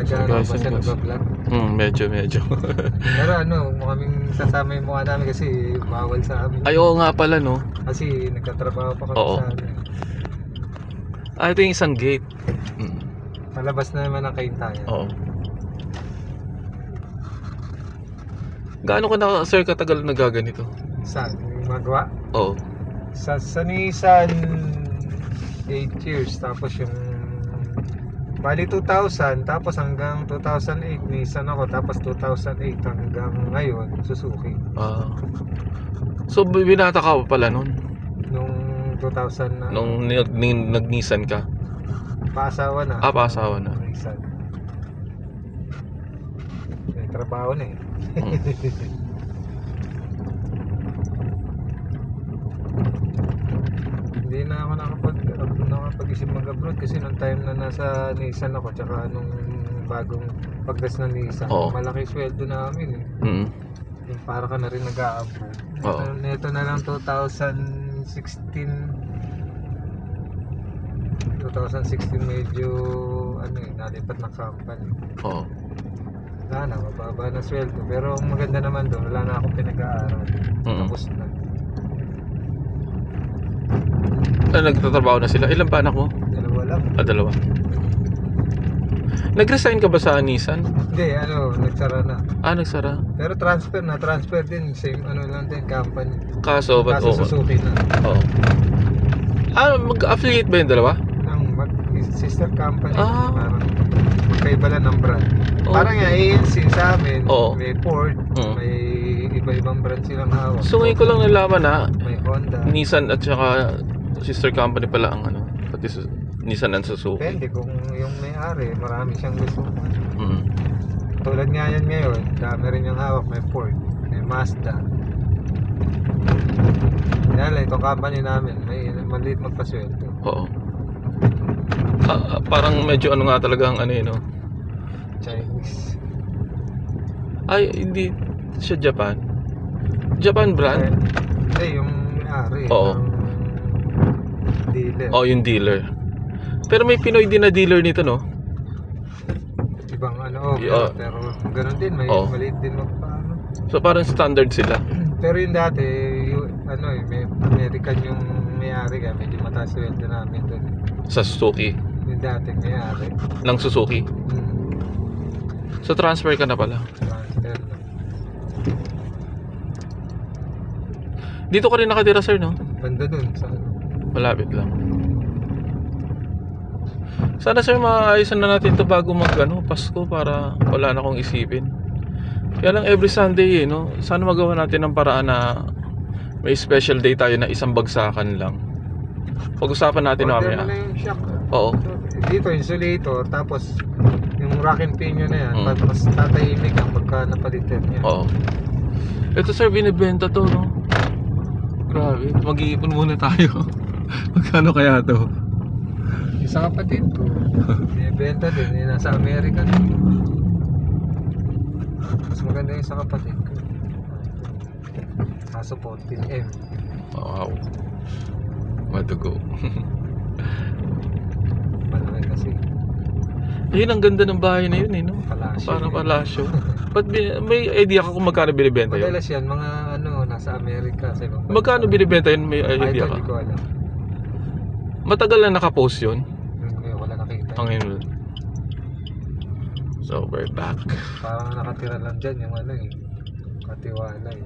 Nag-ano ba siya, nag-vlog? Medyo. Pero ano, kaming sasama yung mukha namin kasi bawal sa amin. Ay, oo nga pala, no? Kasi nagtatrabaho pa kami Oo. sa ano. Ito yung isang gate. Palabas na naman ang kaintayan. Oo. Gaano ka na, sir, katagal nagaganito? Saan? Yung magawa? Oo. Sa Nissan 8 years, tapos yung bali 2000, tapos hanggang 2008 Nissan ako, tapos 2008 hanggang ngayon Suzuki. So binata ka pa pala nun? Nung 2000 na Nung nag-Nissan ka? paasawa na. Paasawa na. Nissan. May trabaho na eh. Hindi na ako nakapag-isip mag-abroad kasi nung time na nasa Nissan ako, tsaka nung bagong pagdas ng Nissan, malaki sweldo namin eh. Yung para ka na rin nag-a-abroad. Ito na lang 2016 medyo ano eh, nalipat na company. Wala na, mababa na sweldo. Pero ang maganda naman doon, wala na akong pinag-aaral. Tapos na. Nagtatrabaho na sila. Ilan pa anak mo? Dalawa lang. Dalawa. Nag-resign ka ba sa Nissan? Hindi, nagsara na. Nagsara. Pero transfer din. Same lang din, company. Kaso Suzuki na. Oo. Mag-affiliate ba yung dalawa? Sister company. Parang magkaiba lang ng brand. Parang yung ANC sa amin, may Ford, may iba-ibang brand silang hawak. So ngayon ko lang nalaman na may Honda. Nissan at saka sister company pala ang pati Nissan and Suzuki. Depende kung yung may-ari, marami siyang gusto. Tulad nga yan ngayon, dami rin yung hawak, may Ford, may Mazda. Kaya lang, itong company namin, may maliit magpasweldo. Oo. Parang medyo nga talaga ang no? Chinese. Ay, hindi siya Japan. Japan brand? Hindi, yung may-ari. Dealer. Yung dealer. Pero may Pinoy din na dealer nito, no? Ibang pero ganun din, may maliit din magpaano. So parang standard sila. Pero yung dati, may American yung may-ari, kaya medyo mataas sweldo namin doon. Sa Suzuki? Yung dati may-ari. Ng Suzuki? So transfer ka na pala? Transfer na. Dito ka rin nakatira, sir, no? Banda dun, sa malapit lang. Sana, sir, maayusan na natin ito bago Pasko para wala na akong isipin. Kaya lang every Sunday no? Sana magawa natin ng paraan na may special day tayo na isang bagsakan lang. Pag-usapan natin order mamaya. Order mo na yung shock. Oo. Dito, insulator, tapos yung rack and pinion na yan, mas tatahimik ang pagka napalitan niya. Oo. Ito, sir, binibenta to, no? Grabe, mag-iipon muna tayo. Magkano kaya to? Yung sa kapatid ko, binibenta din, yung nasa Amerika din. Mas maganda yung sa kapatid ko. Kaso 14M. Wow. Madugo. Malaki kasi. Ayun, ang ganda ng bahay na yun, no? Palasyo. Parang palasyo. Ba't may idea ka kung magkano binibenta yun? Madalas yan, mga nasa Amerika sa ibang bansa. Magkano binibenta yun? May idea ka? Hindi ko alam. Matagal na nakapost yun? Ngayon ko lang nakita. Ang So we're back. Parang nakatira lang dyan yung katiwala eh.